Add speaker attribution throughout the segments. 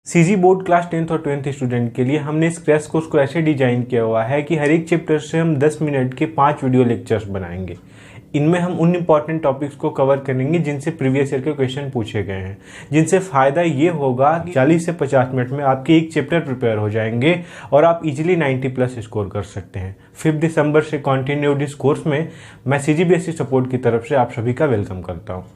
Speaker 1: CG board class 10th और 12th student के लिए हमने इस क्रैश कोर्स को ऐसे डिजाइन किया हुआ है कि हर एक चैप्टर से हम 10 मिनट के 5 वीडियो लेक्चर्स बनाएंगे। इनमें हम उन इंपॉर्टेंट टॉपिक्स को कवर करेंगे जिनसे प्रीवियस ईयर के क्वेश्चन पूछे गए हैं, जिनसे फ़ायदा ये होगा कि 40 से 50 मिनट में आपके एक चैप्टर प्रिपेयर हो जाएंगे और आप इजीली 90+ स्कोर कर सकते हैं। 5 दिसंबर से कंटिन्यूड इस कोर्स में मैं सीजीबीएसई सपोर्ट की तरफ से आप सभी का वेलकम करता हूँ।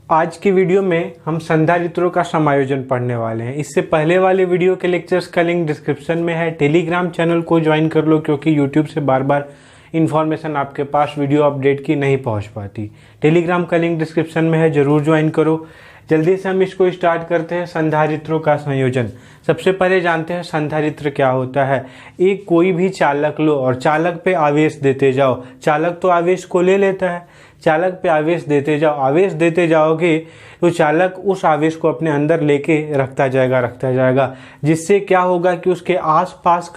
Speaker 1: आज की वीडियो में हम संधारित्रों का समायोजन पढ़ने वाले हैं। इससे पहले वाले वीडियो के लेक्चर्स का लिंक डिस्क्रिप्शन में है। टेलीग्राम चैनल को ज्वाइन कर लो क्योंकि यूट्यूब से बार बार इन्फॉर्मेशन आपके पास वीडियो अपडेट की नहीं पहुंच पाती। टेलीग्राम का लिंक डिस्क्रिप्शन में है, ज़रूर ज्वाइन करो। जल्दी से हम इसको स्टार्ट करते हैं। संधारित्रों का संयोजन। सबसे पहले जानते हैं संधारित्र क्या होता है। एक कोई भी चालक लो और चालक पे आवेश देते जाओ। चालक तो आवेश को ले लेता है, चालक पे आवेश देते जाओ। आवेश देते जाओगे तो चालक उस आवेश को अपने अंदर लेके रखता जाएगा, जिससे क्या होगा कि उसके आसपास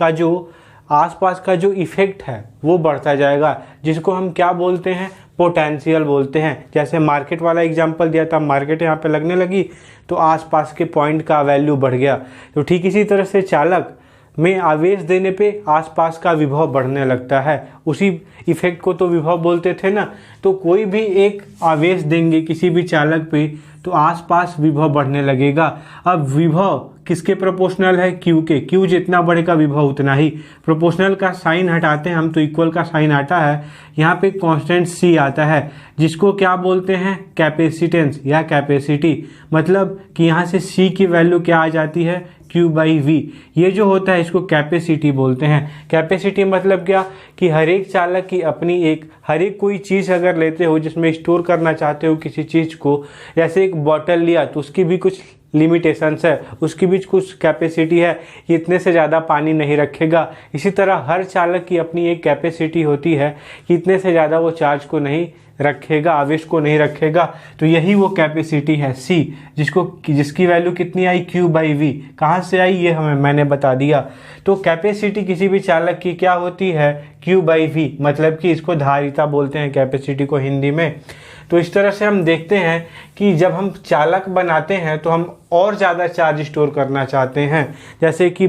Speaker 1: का जो इफेक्ट है वो बढ़ता जाएगा, जिसको हम क्या बोलते हैं, पोटेंशियल बोलते हैं। जैसे मार्केट वाला एग्जांपल दिया था, मार्केट यहाँ पे लगने लगी तो आसपास के पॉइंट का वैल्यू बढ़ गया। तो ठीक इसी तरह से चालक में आवेश देने पे आसपास का विभव बढ़ने लगता है। उसी इफेक्ट को तो विभव बोलते थे ना। तो कोई भी एक आवेश देंगे किसी भी चालक पे तो आसपास विभव बढ़ने लगेगा। अब विभव किसके प्रोपोर्शनल है, क्यू के। क्यू जितना बढ़ेगा विभव उतना ही। प्रोपोर्शनल का साइन हटाते हैं हम तो इक्वल का साइन आता है। यहाँ पे कांस्टेंट सी आता है जिसको क्या बोलते हैं, कैपेसिटेंस या कैपेसिटी। मतलब कि यहाँ से सी की वैल्यू क्या आ जाती है, Q/V। ये जो होता है इसको कैपेसिटी बोलते हैं। कैपेसिटी मतलब क्या कि हर एक चालक की अपनी हर एक कोई चीज़ अगर लेते हो जिसमें स्टोर करना चाहते हो किसी चीज़ को, जैसे एक बॉटल लिया तो उसकी भी कुछ लिमिटेशंस है, उसकी भी कुछ कैपेसिटी है, इतने से ज़्यादा पानी नहीं रखेगा। इसी तरह हर चालक की अपनी एक कैपेसिटी होती है कि इतने से ज़्यादा वो चार्ज को नहीं रखेगा, आवेश को नहीं रखेगा। तो यही वो कैपेसिटी है C, जिसकी वैल्यू कितनी आई, Q/V। कहाँ से आई ये मैंने बता दिया। तो कैपेसिटी किसी भी चालक की क्या होती है, Q/V। मतलब कि इसको धारिता बोलते हैं कैपेसिटी को हिंदी में। तो इस तरह से हम देखते हैं कि जब हम चालक बनाते हैं तो हम और ज़्यादा चार्ज स्टोर करना चाहते हैं। जैसे कि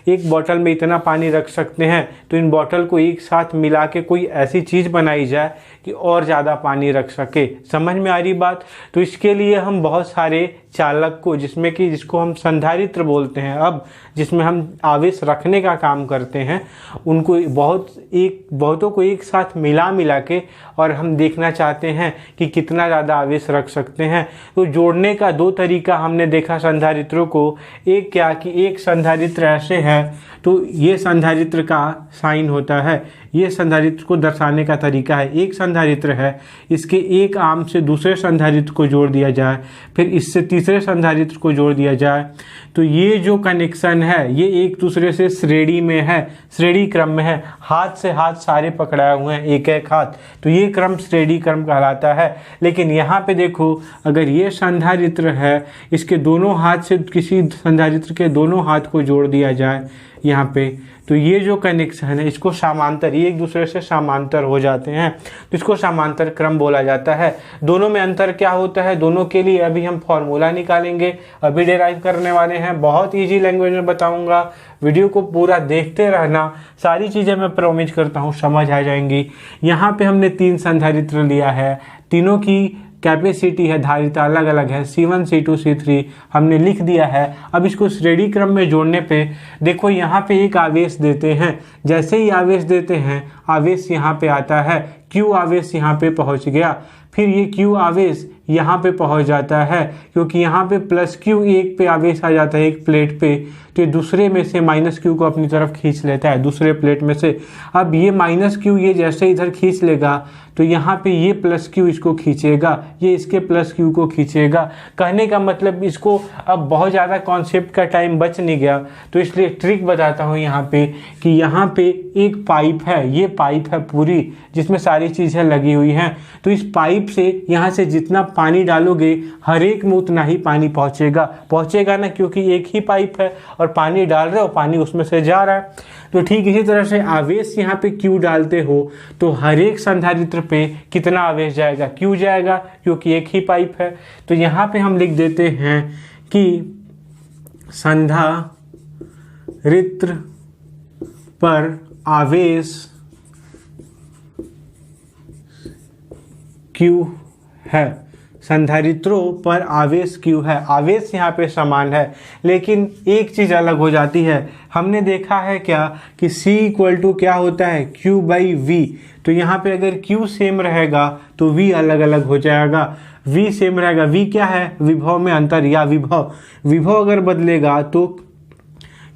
Speaker 1: एक बॉटल में इतना पानी रख सकते हैं, तो इन बॉटल को एक साथ मिला के कोई ऐसी चीज़ बनाई जाए कि और ज़्यादा पानी रख सके। समझ में आ रही बात। तो इसके लिए हम बहुत सारे चालक को जिसको हम संधारित्र बोलते हैं, अब जिसमें हम आवेश रखने का काम करते हैं, उनको बहुतों को एक साथ मिला के और हम देखना चाहते हैं कि कितना ज़्यादा आवेश रख सकते हैं। तो जोड़ने का 2 तरीका हमने देखा संधारित्रों को। एक क्या कि एक संधारित्र ऐसे है तो ये संधारित्र का साइन होता है, ये संधारित्र को दर्शाने का तरीका है। एक संधारित्र है, इसके एक आर्म से दूसरे संधारित्र को जोड़ दिया जाए, फिर इससे तीसरे संधारित्र को जोड़ दिया जाए, तो ये जो कनेक्शन है ये एक दूसरे से श्रेणी में है, श्रेणी क्रम में है। हाथ से हाथ सारे पकड़ाए हुए हैं, एक एक हाथ, तो ये क्रम श्रेणी क्रम कहलाता है। लेकिन यहाँ पे देखो, अगर ये संधारित्र है, इसके दोनों हाथ से किसी संधारित्र के दोनों हाथ को जोड़ दिया जाए यहाँ पे, तो ये जो कनेक्शन है इसको समांतर, ये एक दूसरे से समांतर हो जाते हैं, तो इसको समांतर क्रम बोला जाता है। दोनों में अंतर क्या होता है, दोनों के लिए अभी हम फॉर्मूला निकालेंगे, अभी डिराइव करने वाले हैं। बहुत ईजी लैंग्वेज में बताऊंगा, वीडियो को पूरा देखते रहना, सारी चीज़ें मैं प्रॉमिस करता हूँ समझ आ जाएंगी। यहाँ पे हमने 3 संधारित्र लिया है, तीनों की कैपेसिटी है, धारिता अलग अलग है, C1 C2 C3 हमने लिख दिया है। अब इसको श्रेणी क्रम में जोड़ने पे देखो, यहाँ पे एक आवेश देते हैं, जैसे ही आवेश देते हैं आवेश यहाँ पे आता है, Q आवेश यहाँ पे पहुँच गया, फिर ये Q आवेश यहाँ पे पहुँच जाता है, क्योंकि यहाँ पे +Q एक पे आवेश आ जाता है एक प्लेट पे, तो ये दूसरे में से -Q को अपनी तरफ खींच लेता है दूसरे प्लेट में से। अब ये -Q ये जैसे इधर खींच लेगा तो यहाँ पे ये +Q इसको खींचेगा, ये इसके +Q को खींचेगा। कहने का मतलब इसको अब बहुत ज़्यादा कॉन्सेप्ट का टाइम बच नहीं गया, तो इसलिए ट्रिक बताता हूँ यहाँ पे कि यहाँ पे एक पाइप है, ये पाइप है पूरी जिसमें सारी चीज़ें लगी हुई हैं। तो इस पाइप पाइप से यहाँ से जितना पानी डालोगे हर एक में उतना ही पानी पहुँचेगा ना, क्योंकि एक ही पाइप है और पानी डाल रहे हो, पानी उसमें से जा रहा है। तो ठीक इसी तरह से आवेश यहाँ पे Q डालते हो तो हर एक संधारित्र पे कितना आवेश जाएगा, Q जाएगा, क्योंकि एक ही पाइप है। तो यहाँ पे हम लिख देते हैं कि संधारित्र पर आवेश Q है, संधारित्रों पर आवेश Q है। आवेश यहाँ पे समान है, लेकिन एक चीज़ अलग हो जाती है। हमने देखा है क्या कि C इक्वल टू क्या होता है, Q बाई V। तो यहाँ पे अगर Q सेम रहेगा तो V अलग अलग हो जाएगा। V सेम रहेगा, V क्या है, विभव में अंतर या विभव अगर बदलेगा तो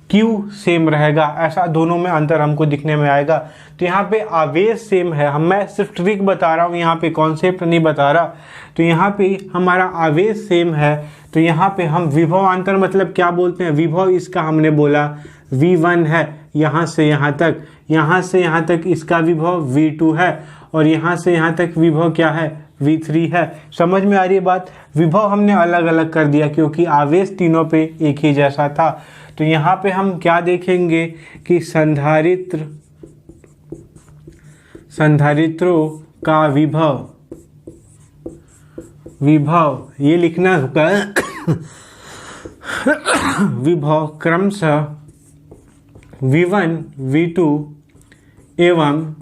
Speaker 1: Q सेम रहेगा, ऐसा दोनों में अंतर हमको दिखने में आएगा। तो यहाँ पे आवेश सेम है, मैं सिर्फ ट्रिक बता रहा हूँ, यहाँ पे कॉन्सेप्ट नहीं बता रहा। तो यहाँ पे हमारा आवेश सेम है, तो यहाँ पे हम विभव अंतर मतलब क्या बोलते हैं, विभव इसका हमने बोला V1 है, यहाँ से यहाँ तक इसका विभव V2 है, और यहाँ से यहाँ तक विभव क्या है, V3 है। समझ में आ रही है बात। विभव हमने अलग अलग कर दिया क्योंकि आवेश तीनों पे एक ही जैसा था। तो यहाँ पे हम क्या देखेंगे कि संधारित्रों का विभव ये लिखना होगा विभव क्रमशः V1, V2 एवं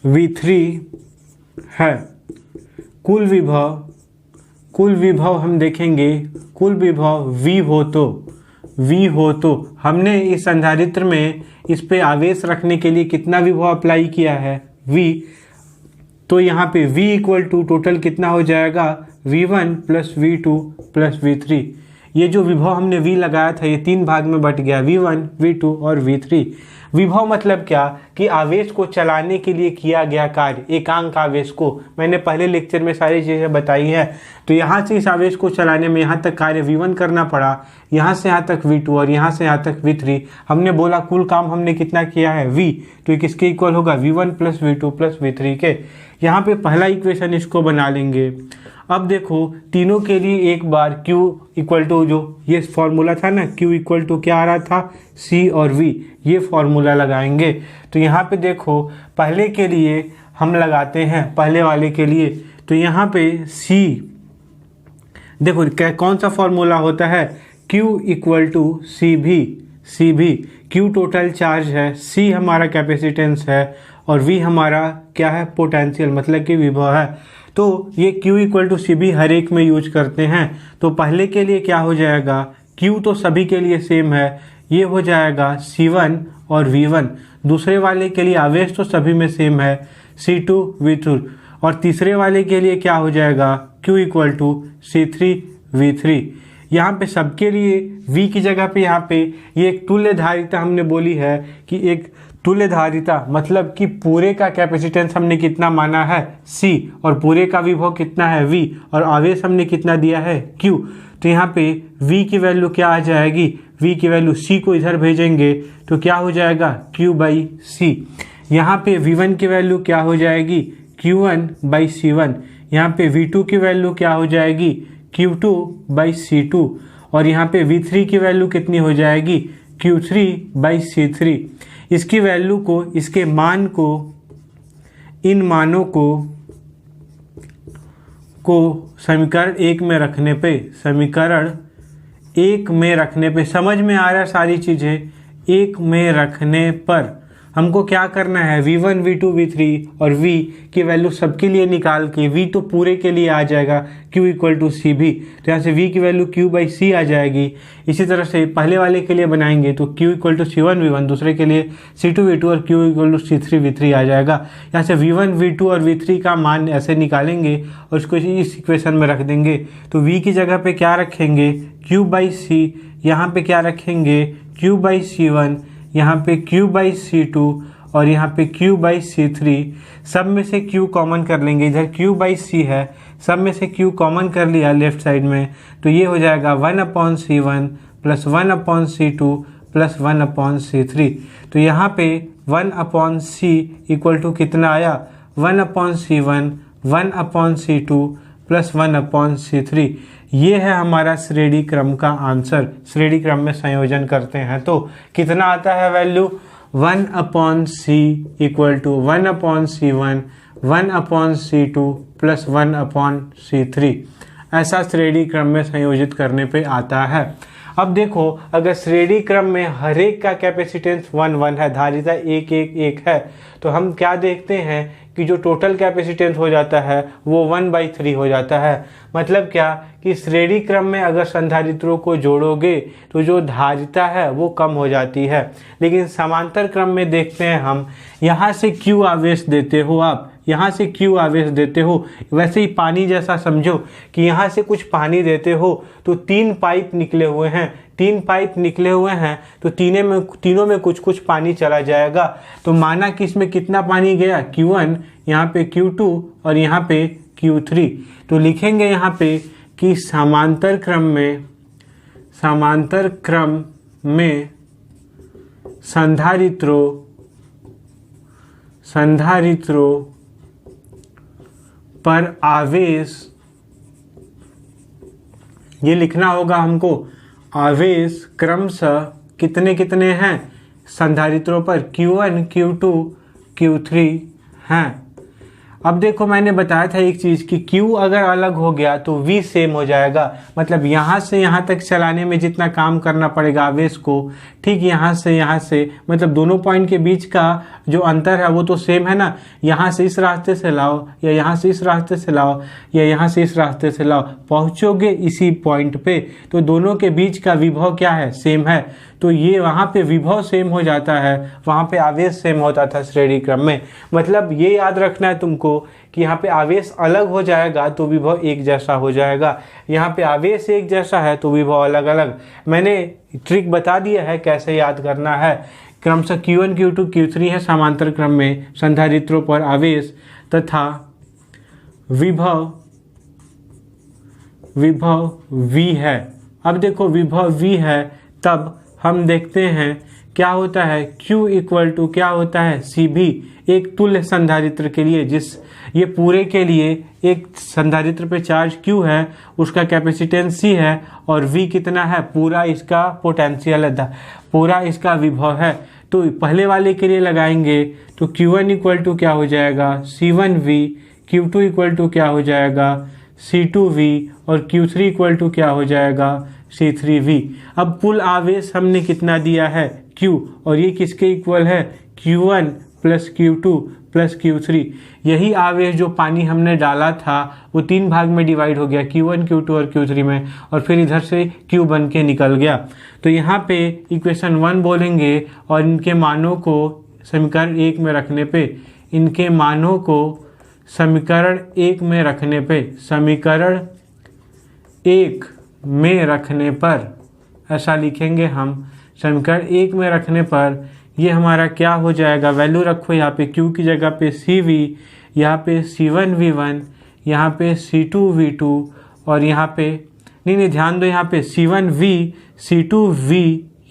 Speaker 1: V3 है। कुल विभव हम देखेंगे, कुल विभव V हो तो हमने इस संधारित्र में इस पे आवेश रखने के लिए कितना विभव अप्लाई किया है, V। तो यहाँ पे V इक्वल टू टोटल कितना हो जाएगा, V1 plus V2 plus V3। ये जो विभव हमने V लगाया था ये तीन भाग में बट गया, V1, V2 और V3। विभव मतलब क्या कि आवेश को चलाने के लिए किया गया कार्य, एकांक आवेश को। मैंने पहले लेक्चर में सारी चीज़ें बताई हैं। तो यहाँ से इस आवेश को चलाने में यहाँ तक कार्य V1 करना पड़ा, यहाँ से यहाँ तक V2 और यहाँ से यहाँ तक V3। हमने बोला कुल काम हमने कितना किया है, V। तो किसके इक्वल होगा, V1 plus V2 plus V3 के। यहाँ पे पहला इक्वेशन इसको बना लेंगे। अब देखो तीनों के लिए एक बार Q इक्वल टू, जो ये फॉर्मूला था ना, Q इक्वल टू क्या आ रहा था, C और V, ये फॉर्मूला लगाएंगे। तो यहाँ पे देखो पहले के लिए हम लगाते हैं, पहले वाले के लिए। तो यहाँ पे C देखो कौन सा फॉर्मूला होता है, Q equal to CV। Q total charge है, C हमारा कैपेसिटेंस है और V हमारा क्या है, पोटेंशियल मतलब कि विभव है। तो ये Q इक्वल टू CV हर एक में यूज करते हैं। तो पहले के लिए क्या हो जाएगा, Q तो सभी के लिए सेम है, ये हो जाएगा C1 और V1। दूसरे वाले के लिए आवेश तो सभी में सेम है, C2 V2। और तीसरे वाले के लिए क्या हो जाएगा, Q equal to C3 V3। यहाँ पे सबके लिए V की जगह पे यहाँ पे ये एक तुल्य धारिता हमने बोली है कि एक तुल्य धारिता मतलब कि पूरे का कैपेसिटेंस हमने कितना माना है, C, और पूरे का विभव कितना है, V, और आवेश हमने कितना दिया है, Q। तो यहाँ पे V की वैल्यू क्या आ जाएगी, V की वैल्यू C को इधर भेजेंगे तो क्या हो जाएगा, Q बाई C। यहाँ पे V1 की वैल्यू क्या हो जाएगी, Q1 बाई C1। यहाँ पे V2 की वैल्यू क्या हो जाएगी, Q2 बाई C2। और यहाँ पे V3 की वैल्यू कितनी हो जाएगी, Q3 बाई C3। इसकी वैल्यू को, इसके मान को, इन मानों को समीकरण एक में रखने पे समझ में आ रहा है सारी चीज़ें। एक में रखने पर हमको क्या करना है, V1, V2, V3 और V की वैल्यू सबके लिए निकाल के, V तो पूरे के लिए आ जाएगा Q इक्वल टू C भी। तो यहाँ से V की वैल्यू Q बाई C आ जाएगी। इसी तरह से पहले वाले के लिए बनाएंगे तो Q equal to C1 V1, दूसरे के लिए C2 V2 और Q equal to C3 V3 आ जाएगा। यहाँ से V1 V2 और V3 का मान ऐसे निकालेंगे और उसको इस इक्वेशन में रख देंगे। तो V की जगह पे क्या रखेंगे, Q बाई C, यहाँ पे क्या रखेंगे, Q बाई C1, यहाँ पे Q बाई C2 और यहाँ पे Q बाई C3। सब में से Q कॉमन कर लेंगे, इधर Q बाई C है, सब में से Q कॉमन कर लिया लेफ्ट साइड में, तो ये हो जाएगा 1/C1 plus 1/C2 plus 1/C3। तो यहाँ पे 1/C इक्वल टू कितना आया, 1/C1 1/C2 प्लस 1/C3। ये है हमारा श्रेणी क्रम का आंसर। श्रेणी क्रम में संयोजन करते हैं तो कितना आता है value, 1/C equal to 1/C1 1/C2 plus 1/C3। ऐसा श्रेणी क्रम में संयोजित करने पे आता है। अब देखो, अगर श्रेणी क्रम में हर एक का कैपेसिटेंस 1 है, धारिता 1 है, तो हम क्या देखते हैं कि जो टोटल कैपेसिटेंस हो जाता है वो 1/3 हो जाता है। मतलब क्या कि श्रेणी क्रम में अगर संधारित्रों को जोड़ोगे तो जो धारिता है वो कम हो जाती है। लेकिन समांतर क्रम में देखते हैं हम, यहाँ से Q आवेश देते हो आप, यहाँ से Q आवेश देते हो, वैसे ही पानी जैसा समझो कि यहाँ से कुछ पानी देते हो तो 3 पाइप निकले हुए हैं, 3 पाइप निकले हुए हैं तो तीनों में कुछ कुछ पानी चला जाएगा। तो माना कि इसमें कितना पानी गया, Q1, यहाँ पे Q2 और यहाँ पे Q3। तो लिखेंगे यहाँ पे कि समांतर क्रम में संधारित्रों पर आवेश, ये लिखना होगा हमको, आवेश क्रमशः कितने कितने हैं संधारित्रों पर, Q1 Q2 Q3 हैं। अब देखो, मैंने बताया था एक चीज़ कि Q अगर अलग हो गया तो V सेम हो जाएगा। मतलब यहाँ से यहाँ तक चलाने में जितना काम करना पड़ेगा आवेश को, ठीक यहाँ से मतलब दोनों पॉइंट के बीच का जो अंतर है वो तो सेम है ना। यहाँ से इस रास्ते से लाओ या यहाँ से इस रास्ते से लाओ या यहाँ से इस रास्ते से लाओ, पहुँचोगे इसी पॉइंट पे, तो दोनों के बीच का विभव क्या है, सेम है। तो ये वहाँ पे विभव सेम हो जाता है, वहाँ पे आवेश सेम होता था श्रेणी क्रम में। मतलब ये याद रखना है तुमको कि यहाँ पे आवेश अलग हो जाएगा तो विभव एक जैसा हो जाएगा, यहाँ पे आवेश एक जैसा है तो विभव अलग अलग। मैंने ट्रिक बता दिया है कैसे याद करना है। क्रमशः Q1 Q2 Q3 है समांतर क्रम में संधारित्रों पर आवेश तथा विभव V है। अब देखो, विभव V है, तब हम देखते हैं क्या होता है, Q इक्वल टू क्या होता है, CV। एक तुल्य संधारित्र के लिए, ये पूरे के लिए एक संधारित्र पे चार्ज Q है, उसका कैपेसिटेंस C है और V कितना है, पूरा इसका पोटेंशियल है, पूरा इसका विभव है। तो पहले वाले के लिए लगाएंगे तो Q1 इक्वल टू क्या हो जाएगा, C1V, Q2 इक्वल टू क्या हो जाएगा, C2V और Q3 इक्वल टू क्या हो जाएगा, C3V। अब कुल आवेश हमने कितना दिया है, Q, और ये किसके इक्वल है, Q1 plus Q2 plus Q3। यही आवेश जो पानी हमने डाला था वो 3 भाग में डिवाइड हो गया, Q1 Q2 और Q3 में, और फिर इधर से Q बन के निकल गया। तो यहाँ पे इक्वेशन 1 बोलेंगे और इनके मानों को समीकरण 1 में रखने पे, इनके मानों को समीकरण 1 में रखने पे, समीकरण 1 में रखने पर ऐसा लिखेंगे हम, समीकरण 1 में रखने पर ये हमारा क्या हो जाएगा, वैल्यू रखो यहाँ पे Q की जगह पे CV, यहाँ पे C1V1, यहाँ पे C2V2 और यहाँ पे नहीं ध्यान दो, यहाँ पे C1V C2V,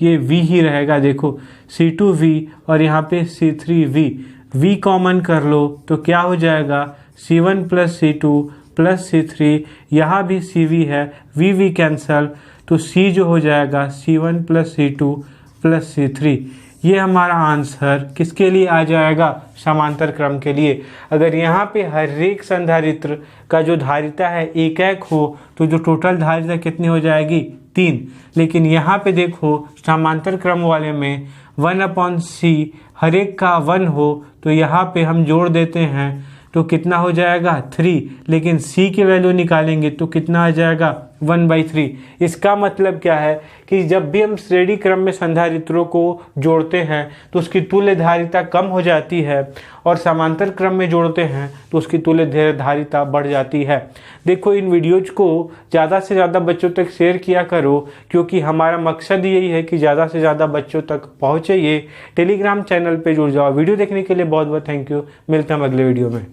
Speaker 1: ये V ही रहेगा, देखो C2V और यहाँ पे C3V। V कॉमन कर लो तो क्या हो जाएगा, C1 plus C2 plus C3, यहाँ भी CV है, V कैंसल, तो C जो हो जाएगा C1 plus C2 plus C3। ये हमारा आंसर किसके लिए आ जाएगा, समांतर क्रम के लिए। अगर यहाँ पे हर एक संधारित्र का जो धारिता है एक हो तो जो टोटल धारिता कितनी हो जाएगी, 3। लेकिन यहाँ पे देखो समांतर क्रम वाले में 1/C हर एक का 1 हो तो यहाँ पे हम जोड़ देते हैं तो कितना हो जाएगा, 3। लेकिन C की वैल्यू निकालेंगे तो कितना आ जाएगा, 1/3। इसका मतलब क्या है कि जब भी हम श्रेणी क्रम में संधारित्रों को जोड़ते हैं तो उसकी तुल्य धारिता कम हो जाती है, और समांतर क्रम में जोड़ते हैं तो उसकी तुल्य धारिता बढ़ जाती है। देखो, इन वीडियोज को ज़्यादा से ज़्यादा बच्चों तक शेयर किया करो, क्योंकि हमारा मकसद यही है कि ज़्यादा से ज़्यादा बच्चों तक पहुँचे। ये टेलीग्राम चैनल पर जुड़ जाओ। वीडियो देखने के लिए बहुत बहुत थैंक यू। मिलते हैं अगले वीडियो में।